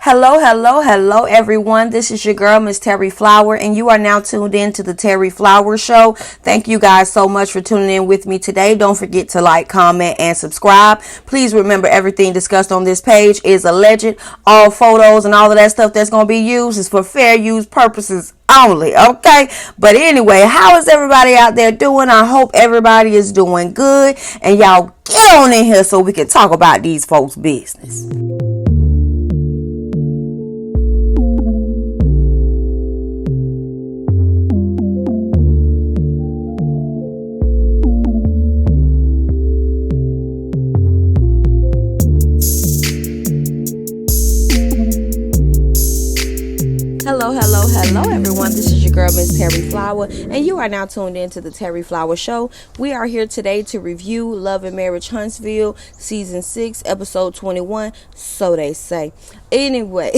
Hello, everyone. This is your girl, Miss Terry Flower, and you are now tuned in to the Terry Flower Show. Thank you guys so much for tuning in with me today. Don't forget to like, comment, and subscribe. Please remember everything discussed on this page is alleged. All photos and all of that stuff that's going to be used is for fair use purposes only, okay? But anyway, how is everybody out there doing? I hope everybody is doing good, and y'all get on in here so we can talk about these folks' business. Hello, everyone. This is your girl, Miss Terry Flower, and you are now tuned in to the Terry Flower Show. We are here today to review Love and Marriage Huntsville, Season 6, Episode 21, so they say. Anyway,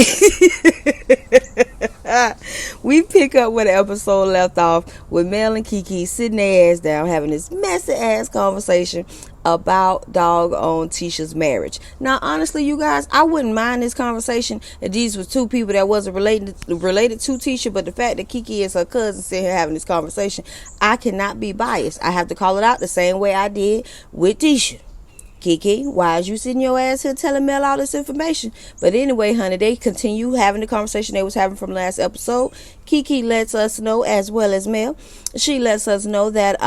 we pick up where the episode left off with Mel and Kiki sitting their ass down having this messy ass conversation about doggone Tisha's marriage. Now, honestly, you guys, I wouldn't mind this conversation if these was two people that wasn't related to Tisha, but the fact that Kiki is her cousin sitting here having this conversation, I cannot be biased. I have to call it out the same way I did with Tisha. Kiki, why is you sitting your ass here telling Mel all this information? But anyway, honey, they continue having the conversation they was having from last episode. Kiki lets us know, as well as Mel, she lets us know that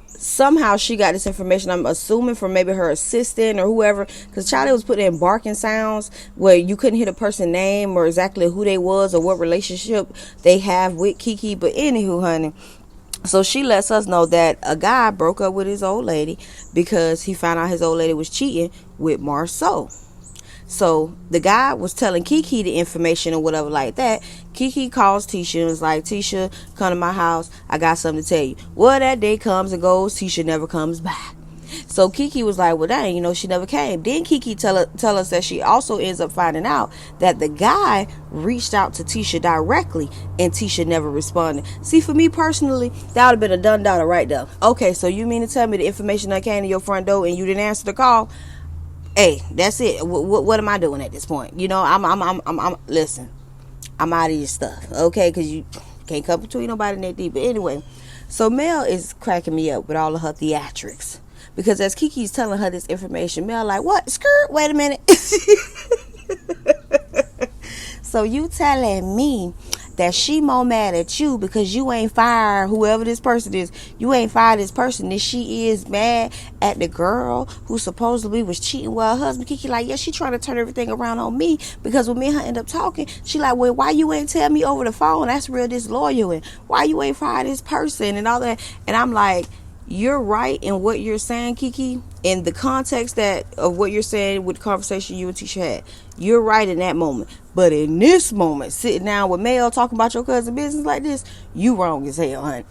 somehow she got this information, I'm assuming from maybe her assistant or whoever, because Charlie was putting in barking sounds where you couldn't hear the person's name or exactly who they was or what relationship they have with Kiki. But anywho, honey, so she lets us know that a guy broke up with his old lady because he found out his old lady was cheating with Marceau. So the guy was telling Kiki the information or whatever like that. Kiki calls Tisha and is like, Tisha, come to my house. I got something to tell you. Well, that day comes and goes. Tisha never comes back. So Kiki was like, well, dang, she never came. Then Kiki tell us that she also ends up finding out that the guy reached out to Tisha directly and Tisha never responded. See, for me personally, that would have been a done daughter right there. Okay, so you mean to tell me the information that came to your front door and you didn't answer the call? Hey, that's it. What am I doing at this point? I'm listen, I'm out of your stuff, okay? Because you can't come between nobody in that deep. But anyway, so Mel is cracking me up with all of her theatrics. Because as Kiki's telling her this information, Mel like, what? Skirt? Wait a minute. So you telling me that she more mad at you because you ain't fired whoever this person is. You ain't fired this person. And she is mad at the girl who supposedly was cheating with her husband. Kiki like, yeah, she trying to turn everything around on me because when me and her end up talking, she like, well, why you ain't tell me over the phone? That's real disloyal. And why you ain't fired this person and all that? And I'm like, you're right in what you're saying, Kiki, in the context of what you're saying with the conversation you and Tisha had. You're right in that moment. But in this moment, sitting down with Mel talking about your cousin business like this, you wrong as hell, honey.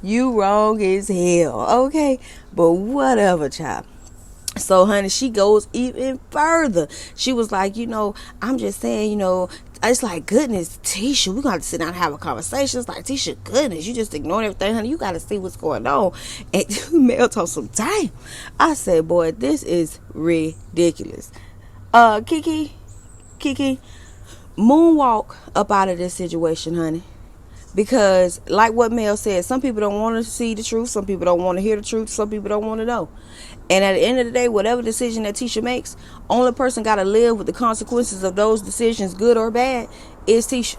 You wrong as hell, okay? But whatever, child. So, honey, she goes even further. She was like, I'm just saying, it's like, goodness, Tisha, we're going to sit down and have a conversation. It's like, Tisha, goodness, you just ignoring everything, honey. You got to see what's going on. And Mel told some time. I said, boy, this is ridiculous. Kiki, moonwalk up out of this situation, honey. Because like what Mel said, some people don't want to see the truth. Some people don't want to hear the truth. Some people don't want to know. And at the end of the day, whatever decision that Tisha makes, only person got to live with the consequences of those decisions, good or bad, is Tisha.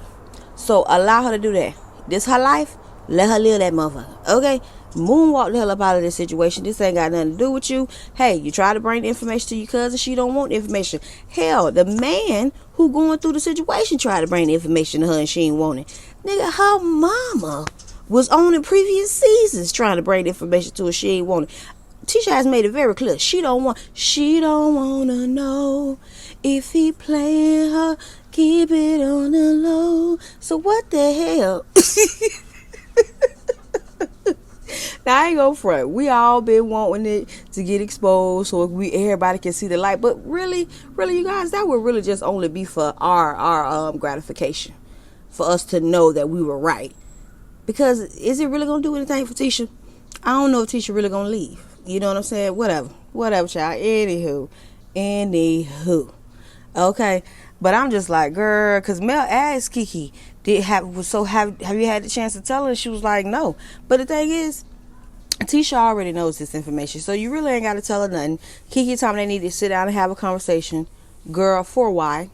So allow her to do that. This her life. Let her live that motherfucker. Okay? Moonwalk the hell up out of this situation. This ain't got nothing to do with you. Hey, you try to bring the information to your cousin. She don't want the information. Hell, the man who going through the situation tried to bring the information to her and she ain't want it. Nigga, her mama was on in previous seasons trying to bring the information to her. She ain't want it. Tisha has made it very clear. She don't want to know if he playing her. Keep it on the low. So what the hell? Now, I ain't gonna front. We all been wanting it to get exposed so everybody can see the light. But really, you guys, that would really just only be for our gratification. For us to know that we were right. Because is it really gonna do anything for Tisha? I don't know if Tisha really gonna leave. You know what I'm saying? Whatever, child. Anywho. Okay, but I'm just like, girl, because Mel asked Kiki, have you had the chance to tell her? She was like, no. But the thing is, Tisha already knows this information, so you really ain't got to tell her nothing. Kiki told me they need to sit down and have a conversation. Girl, for why?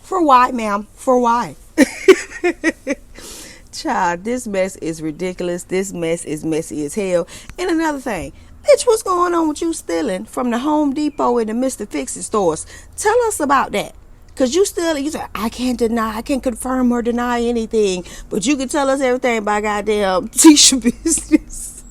For why, ma'am? For why? Child, this mess is ridiculous. This mess is messy as hell. And another thing, bitch, what's going on with you stealing from the Home Depot and the Mr. Fix-It stores? Tell us about that. Cause you say, I can't confirm or deny anything, but you can tell us everything by goddamn Tisha business.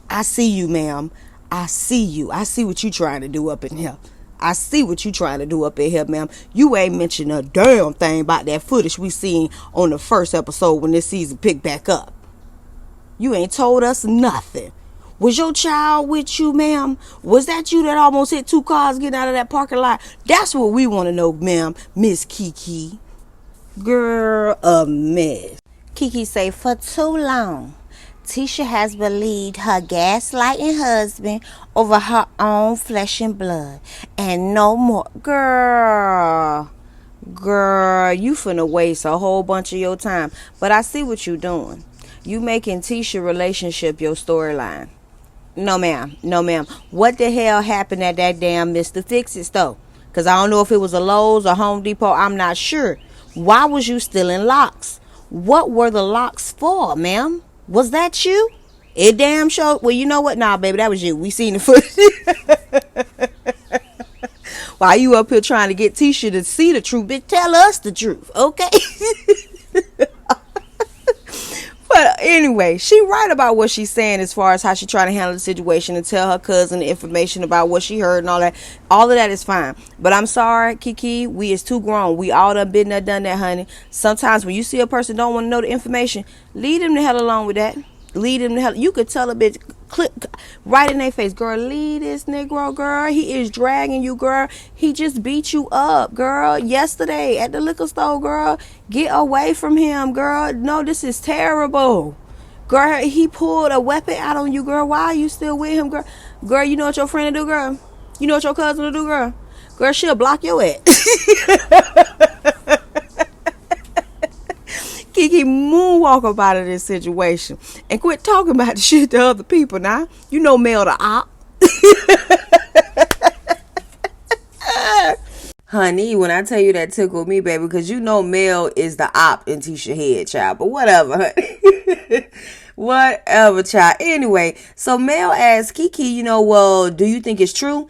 I see you, ma'am. I see you. I see what you trying to do up in here. I see what you trying to do up in here, ma'am. You ain't mentioned a damn thing about that footage we seen on the first episode when this season picked back up. You ain't told us nothing. Was your child with you, ma'am? Was that you that almost hit 2 cars getting out of that parking lot? That's what we want to know, ma'am. Miss Kiki. Girl, a mess. Kiki say, for too long, Tisha has believed her gaslighting husband over her own flesh and blood. And no more. Girl, you finna waste a whole bunch of your time. But I see what you doing. You making Tisha relationship your storyline. No, ma'am. No, ma'am. What the hell happened at that damn Mr. Fix-It store? Because I don't know if it was a Lowe's or Home Depot. I'm not sure. Why was you stealing locks? What were the locks for, ma'am? Was that you? It damn sure. Well, you know what? Nah, baby, that was you. We seen the footage. While you up here trying to get Tisha to see the truth, bitch, tell us the truth, okay? But anyway, she right about what she's saying as far as how she trying to handle the situation and tell her cousin the information about what she heard and all that. All of that is fine. But I'm sorry, Kiki, we is too grown. We all done been there, done that, honey. Sometimes when you see a person don't want to know the information, leave them the hell alone with that. Leave them the hell. You could tell a bitch, click right in their face, girl, leave this Negro, girl. He is dragging you, girl. He just beat you up, girl, yesterday at the liquor store, girl. Get away from him, girl. No, this is terrible. Girl, he pulled a weapon out on you, girl. Why are you still with him, girl? Girl, you know what your friend will do, girl? You know what your cousin will do, girl? Girl, she'll block your ass. Kiki, moonwalk up out of this situation and quit talking about the shit to other people now. You know Mel the op. Honey, when I tell you that tickled me, baby, because you know Mel is the op in Tisha head, child. But whatever, honey. Whatever, child. Anyway, so Mel asked Kiki, well, do you think it's true?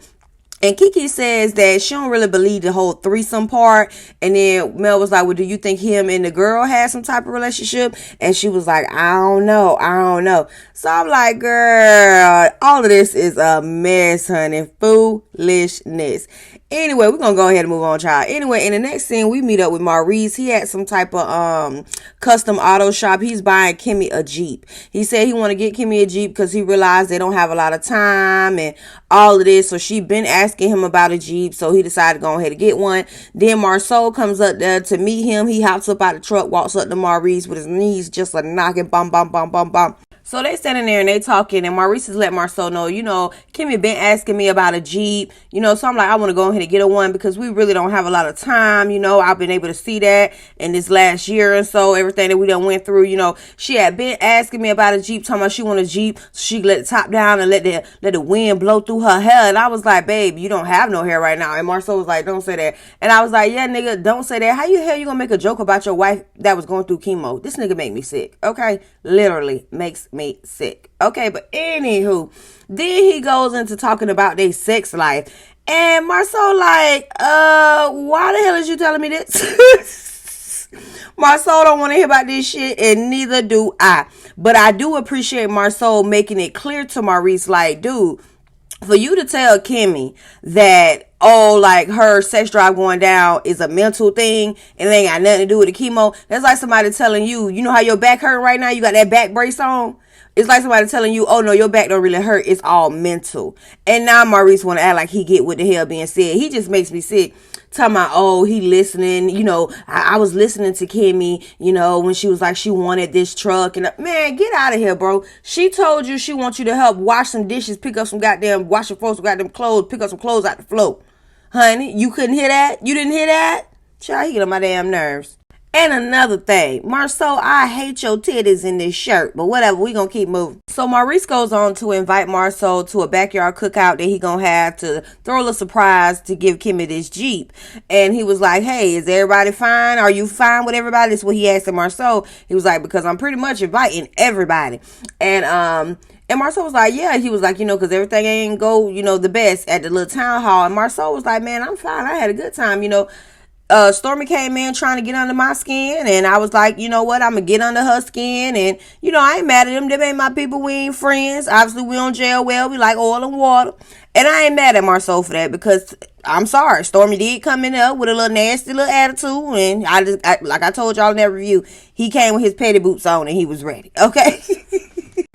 And Kiki says that she don't really believe the whole threesome part. And then Mel was like, well, do you think him and the girl had some type of relationship? And she was like, I don't know. So I'm like, girl, all of this is a mess, honey. Foolishness. Anyway, we're going to go ahead and move on, child. Anyway, in the next scene, we meet up with Maurice. He had some type of custom auto shop. He's buying Kimmy a Jeep. He said he want to get Kimmy a Jeep because he realized they don't have a lot of time and all of this. So she been asking him about a Jeep. So he decided to go ahead and get one. Then Marceau comes up there to meet him. He hops up out of the truck, walks up to Maurice with his knees just like knocking, bum, bum, bum, bum, bum. So they standing there and they talking, and Maurice has let Marceau know, Kimmy been asking me about a Jeep, so I'm like, I want to go ahead and get her one because we really don't have a lot of time, I've been able to see that in this last year and so, everything that we done went through, she had been asking me about a Jeep, talking about she want a Jeep, so she let the top down and let the wind blow through her hair, and I was like, babe, you don't have no hair right now, and Marceau was like, don't say that, and I was like, yeah, nigga, don't say that. How you hell you gonna make a joke about your wife that was going through chemo? This nigga make me sick, okay? Literally makes me sick. Okay, but anywho, then he goes into talking about their sex life. And Marceau like, why the hell is you telling me this? Marceau don't want to hear about this shit, and neither do I. But I do appreciate Marceau making it clear to Maurice, like, dude, for you to tell Kimmy that, like her sex drive going down is a mental thing and it ain't got nothing to do with the chemo, that's like somebody telling you, you know how your back hurt right now? You got that back brace on? It's like somebody telling you, oh no, your back don't really hurt. It's all mental. And now Maurice want to act like he get what the hell being said. He just makes me sick. Talking about, oh, he listening. I was listening to Kimmy, when she was like, she wanted this truck. And man, get out of here, bro. She told you she wants you to help wash some dishes, pick up some goddamn, wash your folks some goddamn clothes, pick up some clothes out the floor. Honey, you couldn't hear that? You didn't hear that? Child, he get on my damn nerves. And another thing, Marceau, I hate your titties in this shirt, but whatever, we gonna keep moving. So Maurice goes on to invite Marceau to a backyard cookout that he gonna have to throw a little surprise to give Kimmy this Jeep. And he was like, hey, is everybody fine? Are you fine with everybody? That's what he asked Marceau. He was like, because I'm pretty much inviting everybody. And Marceau was like, yeah. He was like, because everything ain't go, the best at the little town hall. And Marceau was like, man, I'm fine. I had a good time, Stormy came in trying to get under my skin, and I was like, you know what, I'm gonna get under her skin, and I ain't mad at them. Them ain't my people. We ain't friends. Obviously, we don't jail well. We like oil and water, and I ain't mad at Marceau for that, because I'm sorry, Stormy did come in there with a little nasty little attitude, and like I told y'all in that review, he came with his petty boots on and he was ready. Okay.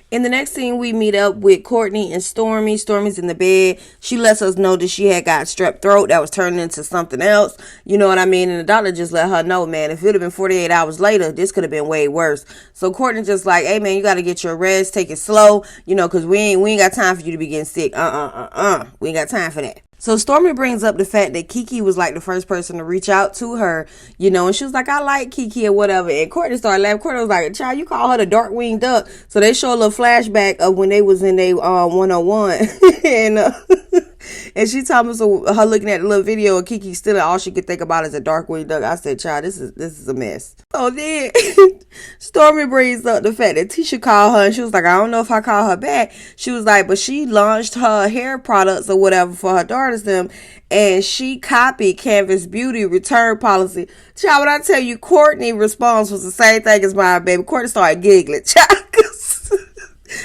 In the next scene, we meet up with Courtney and Stormy. Stormy's in the bed. She lets us know that she had got strep throat that was turning into something else. You know what I mean? And the doctor just let her know, man, if it would have been 48 hours later, this could have been way worse. So Courtney just like, hey, man, you got to get your rest. Take it slow, because we ain't got time for you to be getting sick. We ain't got time for that. So Stormy brings up the fact that Kiki was like the first person to reach out to her, and she was like, I like Kiki or whatever. And Courtney started laughing. Courtney was like, child, you call her the dark winged duck. So they show a little flashback of when they was in their 101. And she told me, so her looking at the little video of Kiki still, all she could think about is a dark winged duck. I said, child, this is a mess. So then Stormy brings up the fact that Tisha called her, and she was like, I don't know if I call her back. She was like, but she launched her hair products or whatever for her daughters them, and she copied Canvas Beauty return policy. Child, when I tell you, Courtney response was the same thing as mine, baby. Courtney started giggling. Child,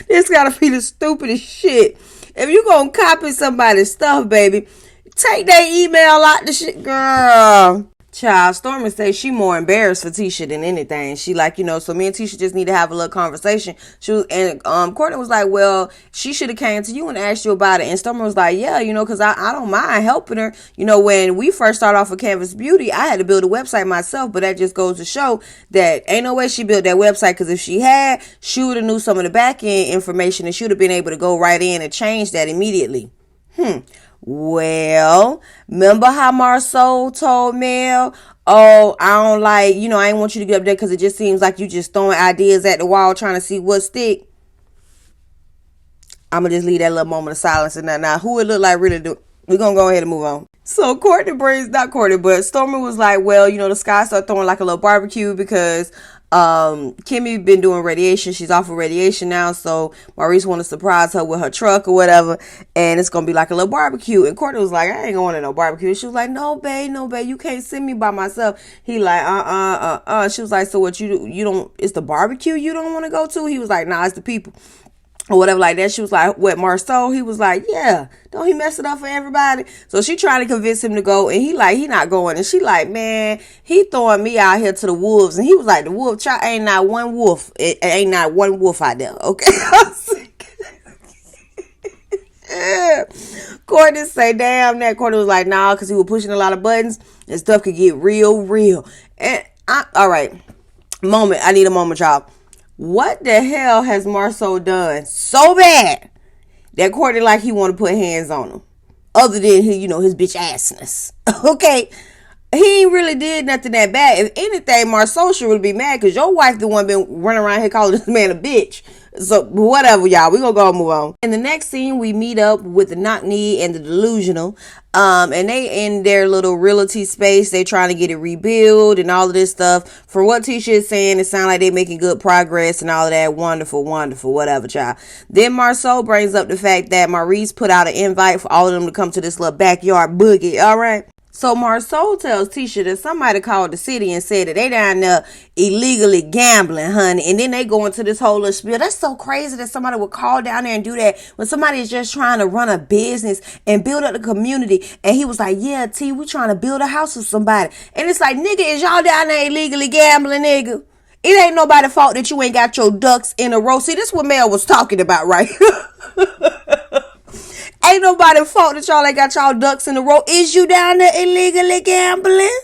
this gotta be the stupidest shit. If you gonna copy somebody's stuff, baby, take their email out the shit, girl. Child, Stormy says she more embarrassed for Tisha than anything. She like, so me and Tisha just need to have a little conversation. Courtney was like, well, she should have came to you and asked you about it. And Stormy was like, yeah, because I don't mind helping her. When we first started off with Canvas Beauty, I had to build a website myself, but that just goes to show that ain't no way she built that website, because if she had, she would have knew some of the back end information and she would have been able to go right in and change that immediately. Well, remember how Marceau told Mel, oh, I don't like, I ain't want you to get up there because it just seems like you just throwing ideas at the wall trying to see what stick. I'm going to just leave that little moment of silence and now who it look like really do. We're going to go ahead and move on. So but Stormy was like, well, the Sky started throwing like a little barbecue because Kimmy been doing radiation. She's off of radiation now, so Maurice want to surprise her with her truck or whatever, and it's gonna be like a little barbecue. And Courtney was like, I ain't going to no barbecue. She was like, no babe, you can't send me by myself. He like, She was like, so what, you don't, it's the barbecue you don't want to go to? He was like, nah, it's the people or whatever like that. She was like, what, Marceau? He was like, yeah, don't he mess it up for everybody? So she trying to convince him to go, and he not going. And she like, man, he throwing me out here to the wolves. And he was like, the wolf child, ain't not one wolf. It ain't not one wolf out there. Okay. Courtney say, damn that. Courtney was like, nah, because he was pushing a lot of buttons and stuff could get real. And all right, I need a moment, y'all. What the hell has Marceau done so bad that Courtney like he want to put hands on him? Other than his bitch assness. Okay. He ain't really did nothing that bad. If anything, Marceau should really be mad because your wife the one been running around here calling this man a bitch. So whatever, y'all. We gonna go and move on. In the next scene, we meet up with the knock-knee and the delusional. And they in their little realty space. They trying to get it rebuilt and all of this stuff. For what Tisha is saying, it sounds like they making good progress and all of that. Wonderful, whatever, child. Then Marceau brings up the fact that Maurice put out an invite for all of them to come to this little backyard boogie. All right. So Marceau tells Tisha that somebody called the city and said that they down there illegally gambling, honey. And then they go into this whole little spiel. That's so crazy that somebody would call down there and do that when somebody is just trying to run a business and build up the community. And he was like, yeah, T, we trying to build a house with somebody. And it's like, nigga, is y'all down there illegally gambling, nigga? It ain't nobody's fault that you ain't got your ducks in a row. See, this is what Mel was talking about, right? Ain't nobody's fault that y'all ain't got y'all ducks in a row. Is you down there illegally gambling?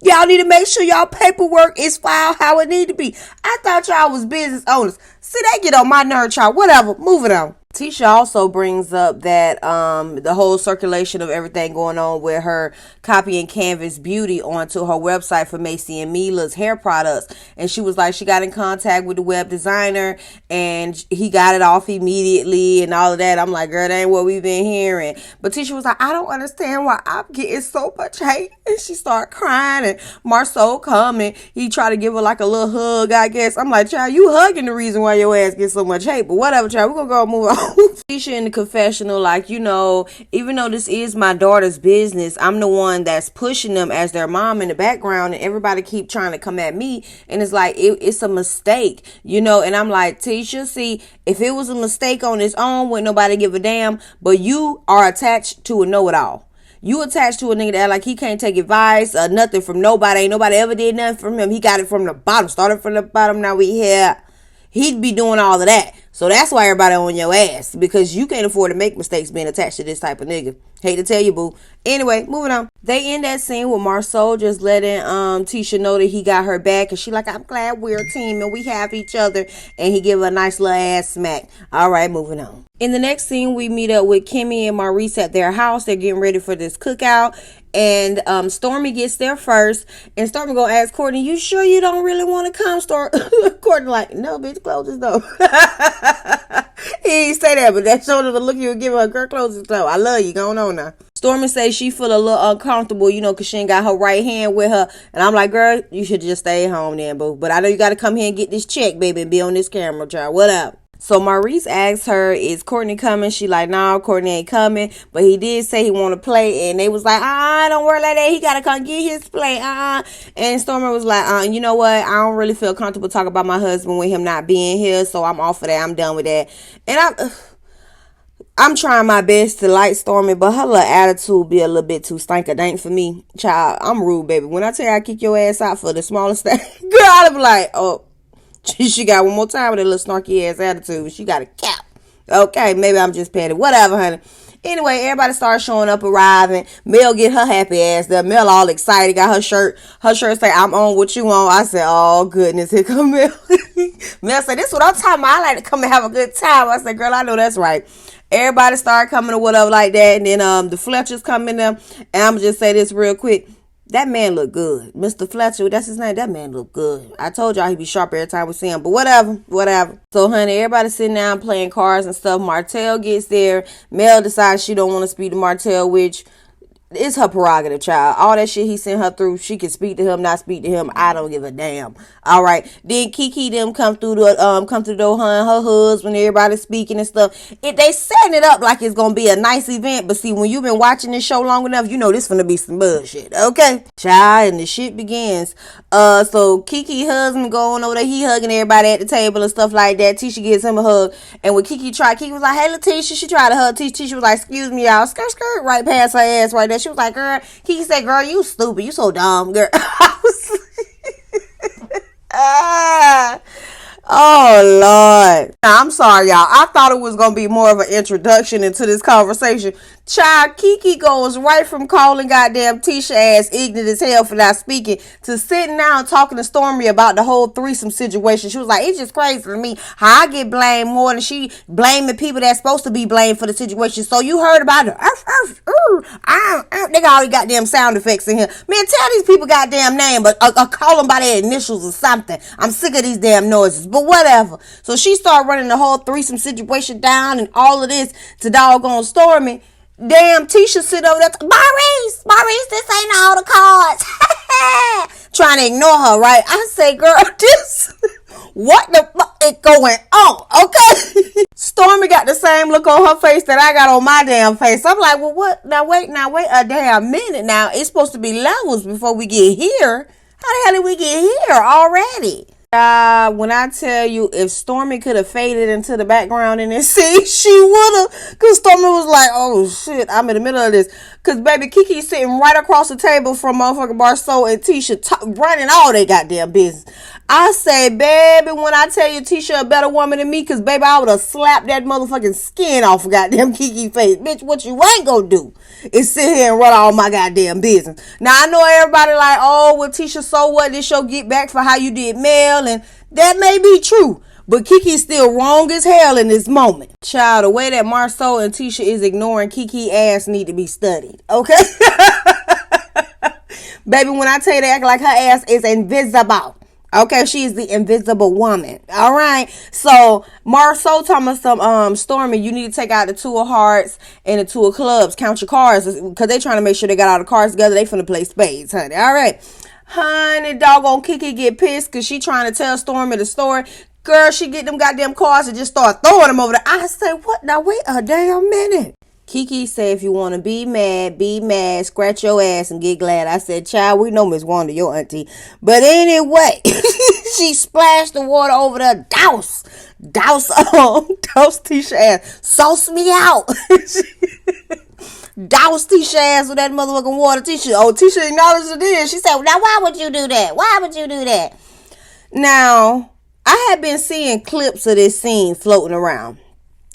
Y'all need to make sure y'all paperwork is filed how it need to be. I thought y'all was business owners. See, they get on my nerve, y'all. Whatever. Moving on. Tisha also brings up that the whole circulation of everything going on with her copying Canvas Beauty onto her website for Macy and Mila's hair products. And she was like, she got in contact with the web designer and he got it off immediately and all of that. I'm like, girl, that ain't what we've been hearing. But Tisha was like, I don't understand why I'm getting so much hate. And she started crying and Marceau coming. He tried to give her like a little hug, I guess. I'm like, child, you hugging the reason why your ass gets so much hate. But whatever, child, we're going to go move on. Tisha in the confessional, like, you know, even though this is my daughter's business, I'm the one that's pushing them as their mom in the background, and everybody keep trying to come at me, and it's like it's a mistake, you know. And I'm like, Tisha, see, if it was a mistake on its own, wouldn't nobody give a damn. But you are attached to a know-it-all. You attached to a nigga that like he can't take advice or nothing from nobody. Ain't nobody ever did nothing from him. He got it from the bottom, started from the bottom. Now we here. He'd be doing all of that. So that's why everybody on your ass, because you can't afford to make mistakes being attached to this type of nigga. Hate to tell you, boo. Anyway, moving on. They end that scene with Marceau just letting Tisha know that he got her back, and she like, I'm glad we're a team and we have each other, and he give her a nice little ass smack. All right, moving on. In the next scene, we meet up with Kimmy and Maurice at their house. They're getting ready for this cookout, and Stormy gets there first, and Stormy gonna ask Courtney, you sure you don't really want to come? Courtney like, no, bitch, close this door. He ain't say that, but that showed her the look you were giving her. Girl, close this door. I love you. Going on now. Stormy says she feel a little uncomfortable, you know, because she ain't got her right hand with her. And I'm like, girl, you should just stay home then, boo. But I know you got to come here and get this check, baby, and be on this camera, child. What up? So Maurice asks her, is Courtney coming? She like, no, Courtney ain't coming. But he did say he want to play. And they was like, don't worry like that. He got to come get his play. And Stormy was like, you know what? I don't really feel comfortable talking about my husband with him not being here. So I'm off of that. I'm done with that. And I'm trying my best to like Stormy, but her little attitude be a little bit too stank-a-dank for me. Child, I'm rude, baby. When I tell you I kick your ass out for the smallest thing, girl, I'll be like, oh. She got one more time with that little snarky ass attitude. She got a cap. Okay, maybe I'm just petty. Whatever, honey. Anyway, everybody starts showing up, arriving. Mel get her happy ass there. Mel all excited. Got her shirt. Her shirt say, I'm on what you on. I said, oh, goodness. Here come Mel. Mel said, this is what I'm talking about. I like to come and have a good time. I said, girl, I know that's right. Everybody started coming or whatever like that. And then the Fletchers come in there. And I'm going to just say this real quick. That man look good. Mr. Fletcher, that's his name. That man look good. I told y'all he be sharp every time we see him. But whatever. So, honey, everybody sitting down playing cards and stuff. Martell gets there. Mel decides she don't want to speak to Martell, which it's her prerogative, child. All that shit he sent her through, she can speak to him, not speak to him. I don't give a damn. All right. Then Kiki them come through the door, her and her husband, everybody speaking and stuff. They setting it up like it's gonna be a nice event, but see, when you've been watching this show long enough, you know this gonna be some bullshit. Okay, child, and the shit begins. So Kiki husband going over there, he hugging everybody at the table and stuff like that. Tisha gives him a hug, and when Kiki was like, "Hey, Letitia," she tried to hug Tisha. Tisha was like, "Excuse me, y'all," skirt right past her ass right there. She was like, girl, Kiki said, girl, you stupid. You so dumb, girl. Oh, Lord. I'm sorry, y'all. I thought it was going to be more of an introduction into this conversation. Child, Kiki goes right from calling goddamn Tisha ass ignorant as hell for not speaking to sitting down talking to Stormy about the whole threesome situation. She was like, it's just crazy to me how I get blamed more than she blaming people that's supposed to be blamed for the situation. So you heard about it. They got all these goddamn sound effects in here. Man, tell these people goddamn name, but call them by their initials or something. I'm sick of these damn noises, but whatever. So she started running the whole threesome situation down and all of this to doggone Stormy. Damn, Tisha sit over there. Maurice, this ain't all the cards. Trying to ignore her, right? I say, girl, what the fuck is going on? Okay. Stormy got the same look on her face that I got on my damn face. I'm like, well, what? Now wait a damn minute now. It's supposed to be levels before we get here. How the hell did we get here already? When I tell you, if Stormy could have faded into the background in this scene, she would have. Because Stormy was like, oh shit, I'm in the middle of this. Because baby, Kiki's sitting right across the table from motherfucking Marceau and Tisha running all their goddamn business. I say, baby, when I tell you Tisha a better woman than me, because baby, I would have slapped that motherfucking skin off of goddamn Kiki face. Bitch, what you ain't gonna do is sit here and run all my goddamn business. Now, I know everybody like, oh, well, Tisha, so what? This show get back for how you did Mel, and that may be true. But Kiki's still wrong as hell in this moment. Child, the way that Marceau and Tisha is ignoring Kiki ass need to be studied. Okay? Baby, when I tell you they act like her ass is invisible. Okay, she is the invisible woman. All right. So Marceau talking about some Stormy, you need to take out the 2 of hearts and the 2 of clubs. Count your cards, because they trying to make sure they got all the cards together. They finna play spades, honey. All right. Honey, doggone Kiki get pissed because she trying to tell Stormy the story. Girl, she get them goddamn cards and just start throwing them over there. I say, what? Now wait a damn minute. Kiki said, if you want to be mad, scratch your ass and get glad. I said, child, we know Miss Wanda, your auntie. But anyway, she splashed the water over there. Douse Tisha ass. Sauce me out. Douse Tisha ass with that motherfucking water. Tisha acknowledged it then. She said, now why would you do that? Why would you do that? Now, I had been seeing clips of this scene floating around.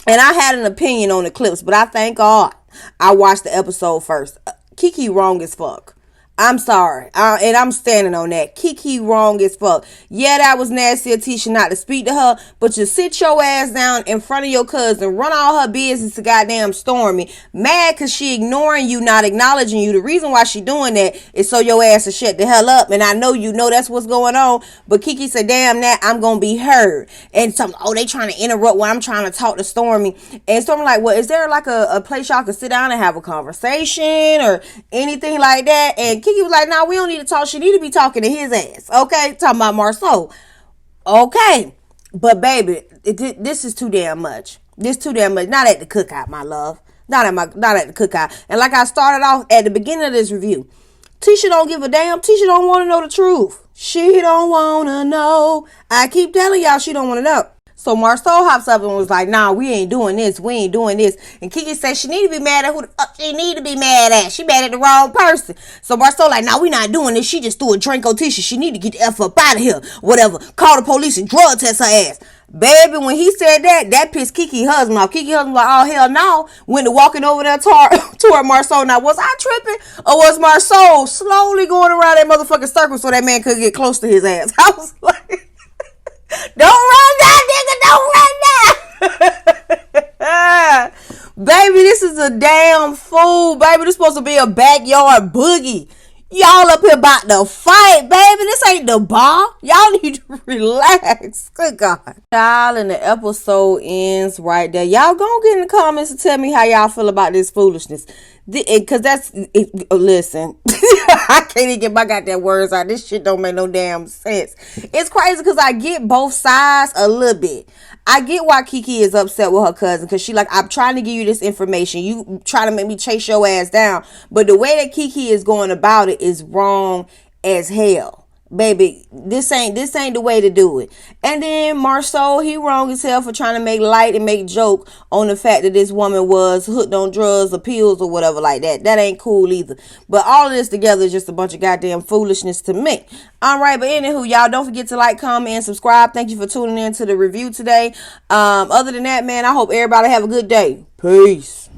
And I had an opinion on the clips, but I thank God I watched the episode first. Kiki wrong as fuck. I'm sorry. And I'm standing on that. Kiki wrong as fuck. Yeah, that was nasty of Tisha not to speak to her, but you sit your ass down in front of your cousin, run all her business to goddamn Stormy, mad because she ignoring you, not acknowledging you. The reason why she doing that is so your ass will shut the hell up. And I know you know that's what's going on, but Kiki said, damn that, I'm going to be heard. And some, they trying to interrupt when I'm trying to talk to Stormy. And Stormy like, well, is there like a place y'all can sit down and have a conversation or anything like that? And Kiki was like, nah, we don't need to talk. She need to be talking to his ass. Okay? Talking about Marceau. Okay. But baby, this is too damn much. This too damn much. Not at the cookout, my love. Not at the cookout. And like I started off at the beginning of this review, Tisha don't give a damn. Tisha don't want to know the truth. She don't want to know. I keep telling y'all she don't want to know. So Marceau hops up and was like, nah, we ain't doing this. We ain't doing this. And Kiki said she need to be mad at who the fuck she need to be mad at. She mad at the wrong person. So Marceau like, nah, we not doing this. She just threw a drink on Tisha. She need to get the F up out of here. Whatever. Call the police and drug test her ass. Baby, when he said that pissed Kiki husband off. Kiki husband like, oh, hell no. Went to walking over there toward Marceau. Now, was I tripping? Or was Marceau slowly going around that motherfucking circle so that man could get close to his ass? I was like, don't run that, nigga. Don't run that. Baby, this is a damn fool. Baby, this supposed to be a backyard boogie. Y'all up here about to fight, baby. This ain't the bar. Y'all need to relax. Good God. Y'all, and the episode ends right there. Y'all gonna get in the comments and tell me how y'all feel about this foolishness. Because listen, I can't even get my goddamn words out. This shit don't make no damn sense. It's crazy because I get both sides a little bit. I get why Kiki is upset with her cousin because she like, I'm trying to give you this information. You try to make me chase your ass down. But the way that Kiki is going about it is wrong as hell. Baby, this ain't the way to do it. And then Marceau, he wrong as hell for trying to make light and make joke on the fact that this woman was hooked on drugs or pills or whatever like that. That ain't cool either. But all of this together is just a bunch of goddamn foolishness to me. All right, but anywho, y'all don't forget to like, comment, and subscribe. Thank you for tuning in to the review today. Other than that, man, I hope everybody have a good day. Peace.